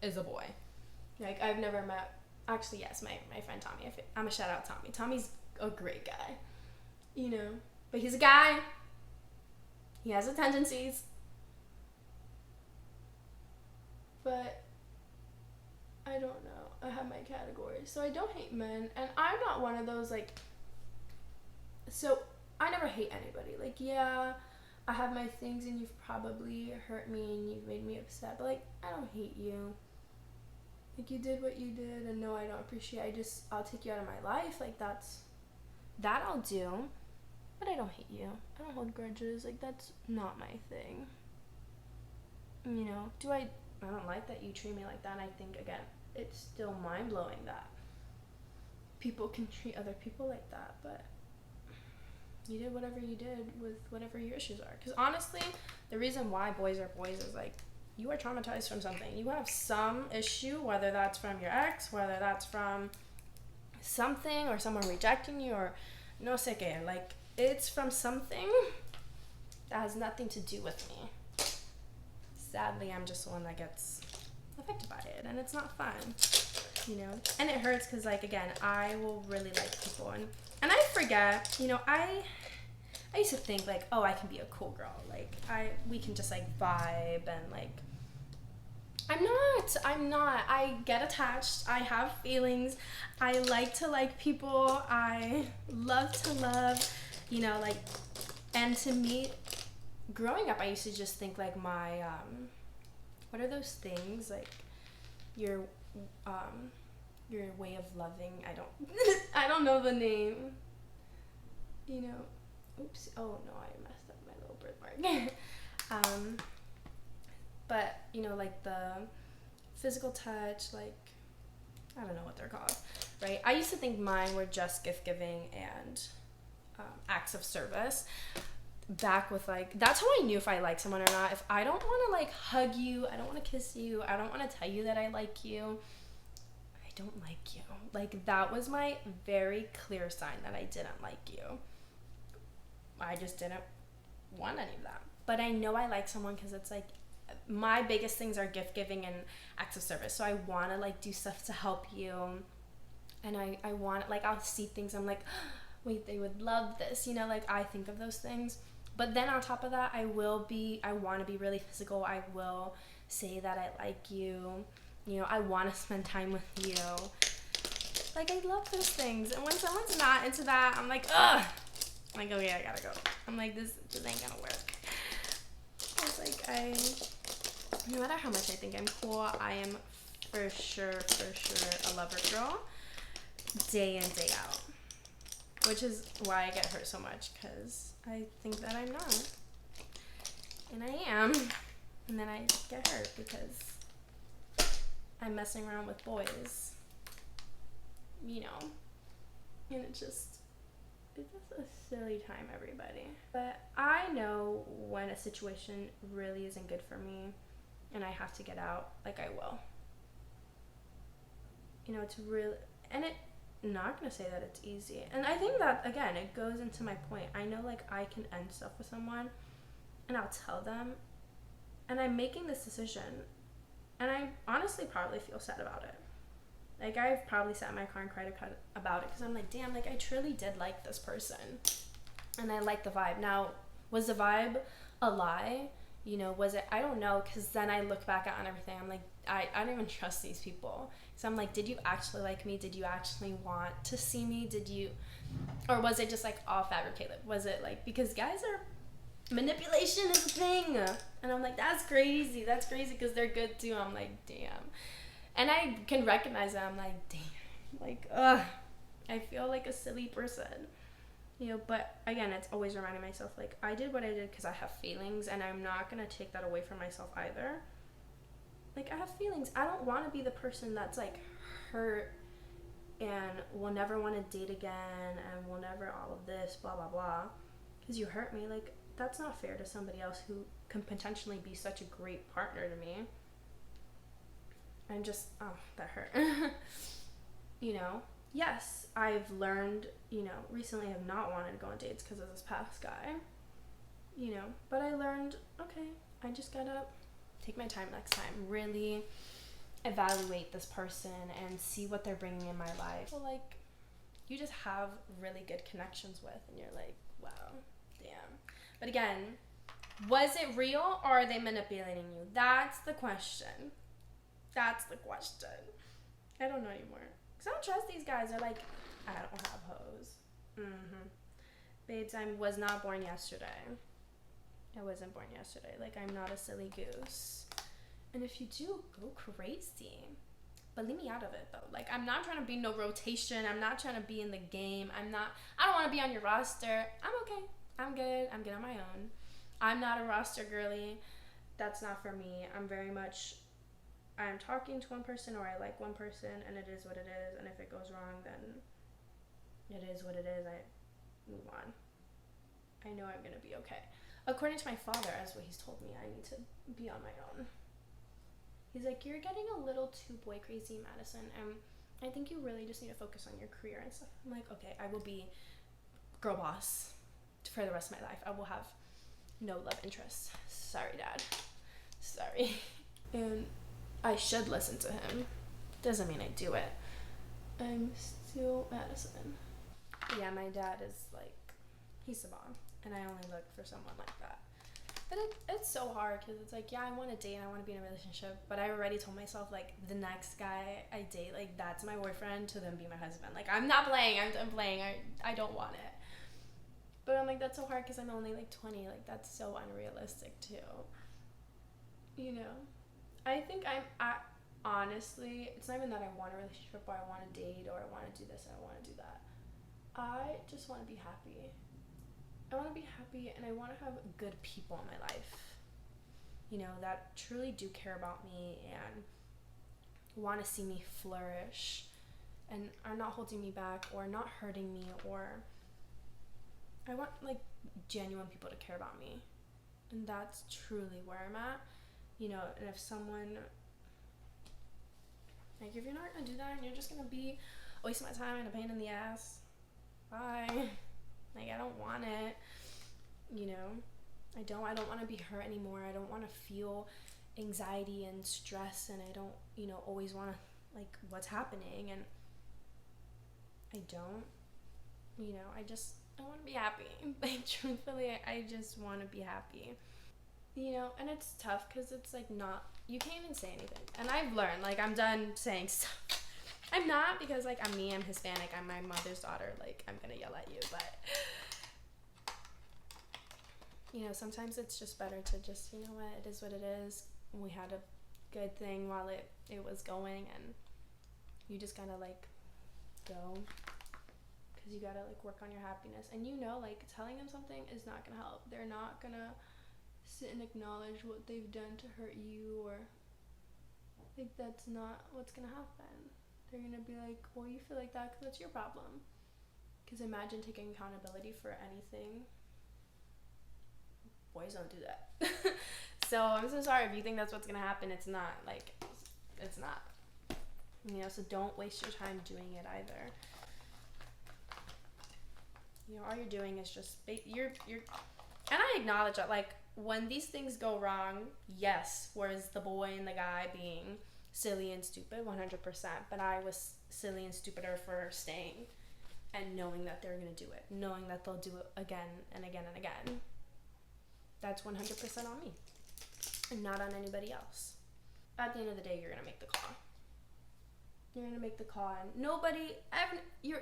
is a boy. Like, I've never met, actually, yes, my friend Tommy. I'm a shout out Tommy. Tommy's a great guy, you know, but he's a guy. He has the tendencies. But I don't know. I have my categories. So I don't hate men, and I'm not one of those, like, so I never hate anybody. Like, yeah, I have my things, and you've probably hurt me and you've made me upset, but, like, I don't hate you. Like, you did what you did, and no, I don't appreciate it. I'll take you out of my life. Like, that I'll do, but I don't hate you. I don't hold grudges. Like, that's not my thing. You know, I don't like that you treat me like that, and I think, again, it's still mind-blowing that people can treat other people like that, but you did whatever you did with whatever your issues are. Because honestly, the reason why boys are boys is, like, you are traumatized from something. You have some issue, whether that's from your ex, whether that's from something, or someone rejecting you, or no sé qué. Like, it's from something that has nothing to do with me. Sadly, I'm just the one that gets affected by it, and it's not fun, you know. And it hurts because, like, again, I will really like people, and I forget, you know, I used to think, like, oh, I can be a cool girl, like, we can just, like, vibe, and, like, I'm not. I get attached. I have feelings. I like to like people. I love to love, you know, like, and to me, growing up, I used to just think, like, my, what are those things, like, your way of loving, I don't know the name, you know, oops, oh no, I messed up my little birthmark, but, you know, like, the physical touch, like, I don't know what they're called, right? I used to think mine were just gift giving and acts of service. Back with, like, that's how I knew if I like someone or not. If I don't want to, like, hug you, I don't want to kiss you, I don't want to tell you that I like you, I don't like you. Like, that was my very clear sign that I didn't like you. I just didn't want any of that. But I know I like someone because it's, like, my biggest things are gift giving and acts of service. So I want to like do stuff to help you, and I want, like, I'll see things, I'm like, wait, they would love this, you know, like I think of those things. But then on top of that, I want to be really physical. I will say that I like you, you know, I want to spend time with you. Like, I love those things. And when someone's not into that, I'm like, ugh. I'm like, okay, I gotta go. I'm like, this ain't gonna work. It's like, no matter how much I think I'm cool, I am for sure a lover girl, day in, day out. Which is why I get hurt so much, because I think that I'm not. And I am. And then I get hurt because I'm messing around with boys. You know. And it's just a silly time, everybody. But I know when a situation really isn't good for me and I have to get out, like, I will. You know, it's really, and not gonna say that it's easy. And I think that, again, it goes into my point. I know, like, I can end stuff with someone and I'll tell them, and I'm making this decision, and I honestly probably feel sad about it. Like, I've probably sat in my car and cried about it because I'm like, damn, like, I truly did like this person and I like the vibe. Now, was the vibe a lie? You know, was it? I don't know, because then I look back on everything. I'm like, I don't even trust these people. So I'm like, did you actually like me? Did you actually want to see me? Did you, or was it just like all fabricated? Was it like, because guys are, manipulation is a thing. And I'm like, that's crazy because they're good too. I'm like, damn. And I can recognize that. I'm like, damn, like, ugh, I feel like a silly person. You know, but again, it's always reminding myself, like, I did what I did because I have feelings, and I'm not going to take that away from myself either. Like, I have feelings. I don't want to be the person that's, like, hurt and will never want to date again and will never all of this, blah, blah, blah, because you hurt me. Like, that's not fair to somebody else who can potentially be such a great partner to me. And just, oh, that hurt. You know? Yes, I've learned, you know, recently I've not wanted to go on dates because of this past guy, you know, but I learned, okay, I just gotta take my time next time, really evaluate this person and see what they're bringing in my life. So, like, you just have really good connections with, and you're like, wow, damn. But again, was it real, or are they manipulating you? That's the question. I don't know anymore. Because I don't trust these guys. They're like, I don't have hoes. Babes, I was not born yesterday. I wasn't born yesterday. Like, I'm not a silly goose. And if you do, go crazy. But leave me out of it, though. Like, I'm not trying to be no rotation. I'm not trying to be in the game. I don't want to be on your roster. I'm okay. I'm good on my own. I'm not a roster girly. That's not for me. I'm very much, I'm talking to one person, or I like one person, and it is what it is. And if it goes wrong, then it is what it is. I move on. I know I'm going to be okay. According to my father, as what he's told me, I need to be on my own. He's like, you're getting a little too boy crazy, Madison, and I think you really just need to focus on your career and stuff. I'm like, okay, I will be girl boss for the rest of my life. I will have no love interest. Sorry, Dad. Sorry. And I should listen to him. Doesn't mean I do it. I'm still Madison. Yeah, my dad is like, he's the bomb, and I only look for someone like that. But it's so hard, because it's like, yeah, I want to date and I want to be in a relationship, but I already told myself, like, the next guy I date, like, that's my boyfriend to then be my husband. Like, I'm not playing. I'm playing. I don't want it. But I'm like, that's so hard because I'm only like 20. Like, that's so unrealistic too. You know? I think honestly, it's not even that I want a relationship, or I want to date, or I want to do this and I want to do that. I just want to be happy. I want to be happy, and I want to have good people in my life, you know, that truly do care about me and want to see me flourish and are not holding me back or not hurting me, or I want, like, genuine people to care about me. And that's truly where I'm at, you know. And if someone, like, if you're not going to do that and you're just going to be wasting my time and a pain in the ass, bye. Like, I don't want it, you know. I don't want to be hurt anymore. I don't want to feel anxiety and stress, and I don't, always want to, like, what's happening, and I don't, I want to be happy. Like, truthfully, I just want to be happy. And it's tough because it's like you can't even say anything. And I've learned, like, I'm done saying stuff. I'm not, because, like, I'm Hispanic, I'm my mother's daughter, like, I'm gonna yell at you, but, sometimes it's just better to just, what, it is what it is. We had a good thing while it was going, and you just gotta, like, go, because you gotta, like, work on your happiness. And like, telling them something is not gonna help. They're not gonna sit and acknowledge what they've done to hurt you, or, like, that's not what's gonna happen. They're gonna be like, well, you feel like that because that's your problem. Because imagine taking accountability for anything. Boys don't do that. So I'm so sorry if you think that's what's gonna happen. It's not. Like, it's not. So don't waste your time doing it either. All you're doing is just you're. And I acknowledge that, like, when these things go wrong, yes, whereas the boy and the guy being silly and stupid, 100%, but I was silly and stupider for staying and knowing that they're going to do it, knowing that they'll do it again and again and again. That's 100% on me and not on anybody else. At the end of the day, you're going to make the call. You're going to make the call, and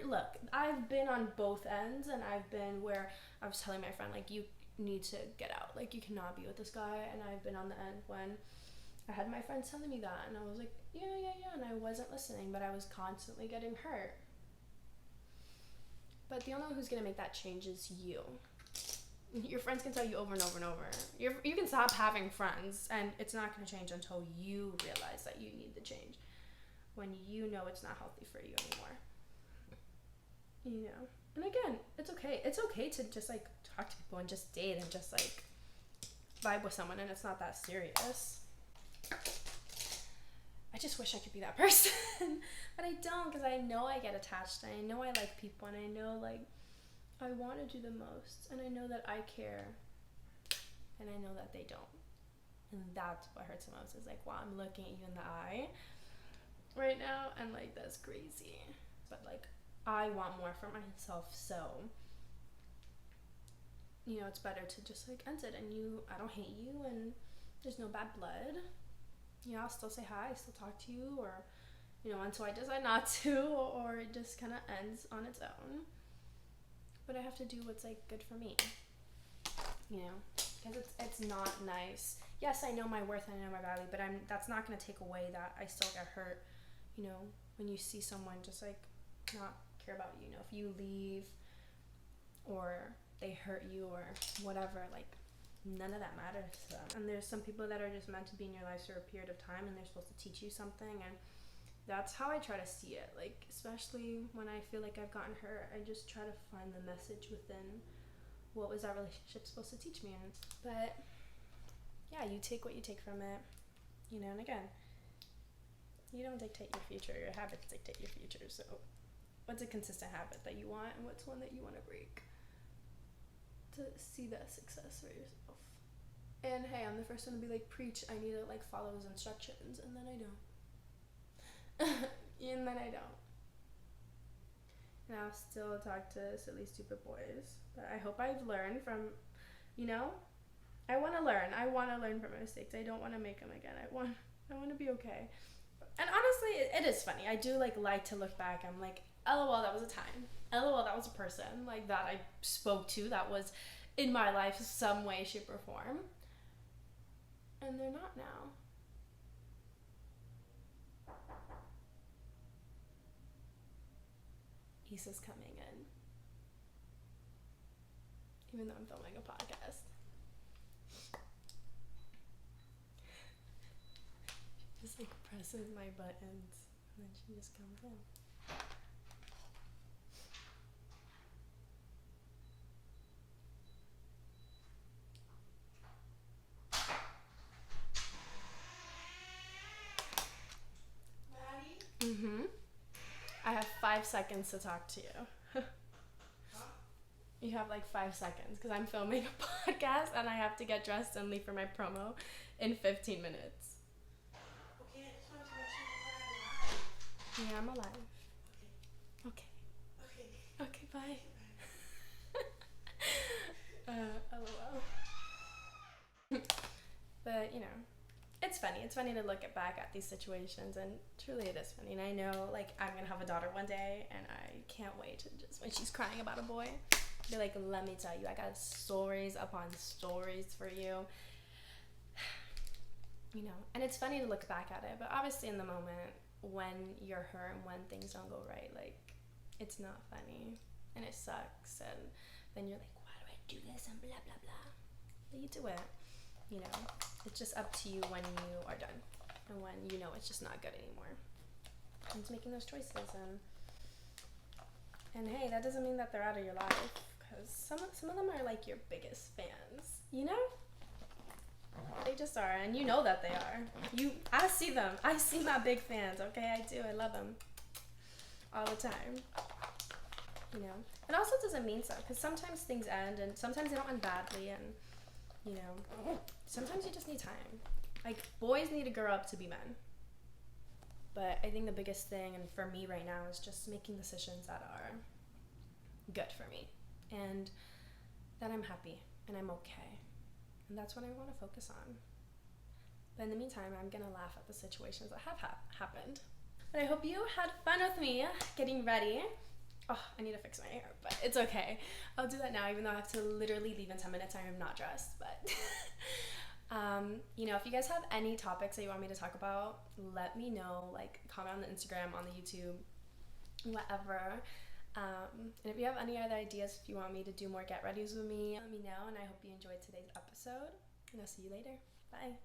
look, I've been on both ends, and I've been where I was telling my friend, like, you need to get out, like, you cannot be with this guy, and I've been on the end when I had my friends telling me that, and I was like, yeah, and I wasn't listening, but I was constantly getting hurt. But the only one who's going to make that change is you. Your friends can tell you over and over and over. You can stop having friends, and it's not going to change until you realize that you need the change. When you know it's not healthy for you anymore. And again, it's okay. It's okay to just, like, talk to people and just date and just, like, vibe with someone, and it's not that serious. I just wish I could be that person. But I don't, because I know I get attached, and I know I like people, and I know, like, I want to do the most, and I know that I care, and I know that they don't. And that's what hurts the most, is like, wow, I'm looking at you in the eye right now, and, like, that's crazy. But, like, I want more for myself, so it's better to just, like, end it. And I don't hate you, and there's no bad blood. I'll still say hi, still talk to you, or until I decide not to, or it just kind of ends on its own. But I have to do what's, like, good for me, because it's not nice. Yes, I know my worth and I know my value, but that's not going to take away that I still get hurt, when you see someone just, like, not care about you. If you leave or they hurt you or whatever, like, none of that matters to them. And there's some people that are just meant to be in your life for a period of time, and they're supposed to teach you something, and that's how I try to see it. Like, especially when I feel like I've gotten hurt, I just try to find the message within what was that relationship supposed to teach me. But yeah, you take what you take from it, and again, you don't dictate your future, your habits dictate your future. So what's a consistent habit that you want, and what's one that you want to break to see that success for yourself? And hey, I'm the first one to be like, preach, I need to, like, follow his instructions, and then I don't. And then I don't. And I'll still talk to silly, stupid boys. But I hope I've learned from, I want to learn. I want to learn from my mistakes. I don't want to make them again. I want to be okay. And honestly, it is funny. I do, like to look back. I'm like, LOL, that was a time. LOL, that was a person, like, that I spoke to that was in my life some way, shape, or form. And they're not now. Issa's coming in. Even though I'm filming a podcast. She just, like, presses my buttons, and then she just comes in. I have 5 seconds to talk to you. You have like 5 seconds because I'm filming a podcast and I have to get dressed and leave for my promo in 15 minutes. Okay, I just wanted to make sure you were alive. Yeah, I'm alive. Okay. Okay. Okay, bye. LOL. But, you know, it's funny. It's funny to look back at these situations, and truly it is funny. And I know, like, I'm gonna have a daughter one day, and I can't wait to just, when she's crying about a boy, be like, let me tell you, I got stories upon stories for you. You know, and it's funny to look back at it, but obviously in the moment, when you're hurt and when things don't go right, like, it's not funny, and it sucks, and then you're like, why do I do this, and blah, blah, blah. But you do it. You know, it's just up to you when you are done and when you know it's just not good anymore. And it's making those choices, and hey, that doesn't mean that they're out of your life, because some of them are like your biggest fans, you know? They just are, and you know that they are. I see them. I see my big fans, okay? I do. I love them all the time. You know? It also doesn't mean so, because sometimes things end, and sometimes they don't end badly, and you know, sometimes you just need time. Like, boys need to grow up to be men. But I think the biggest thing, and for me right now, is just making decisions that are good for me. And that I'm happy, and I'm okay. And that's what I want to focus on. But in the meantime, I'm going to laugh at the situations that have happened. But I hope you had fun with me getting ready. Oh, I need to fix my hair, but it's okay. I'll do that now, even though I have to literally leave in 10 minutes. I am not dressed, but you know, if you guys have any topics that you want me to talk about, let me know. Like, comment on the Instagram, on the YouTube, whatever. And if you have any other ideas, if you want me to do more get readies with me, let me know. And I hope you enjoyed today's episode, and I'll see you later. Bye.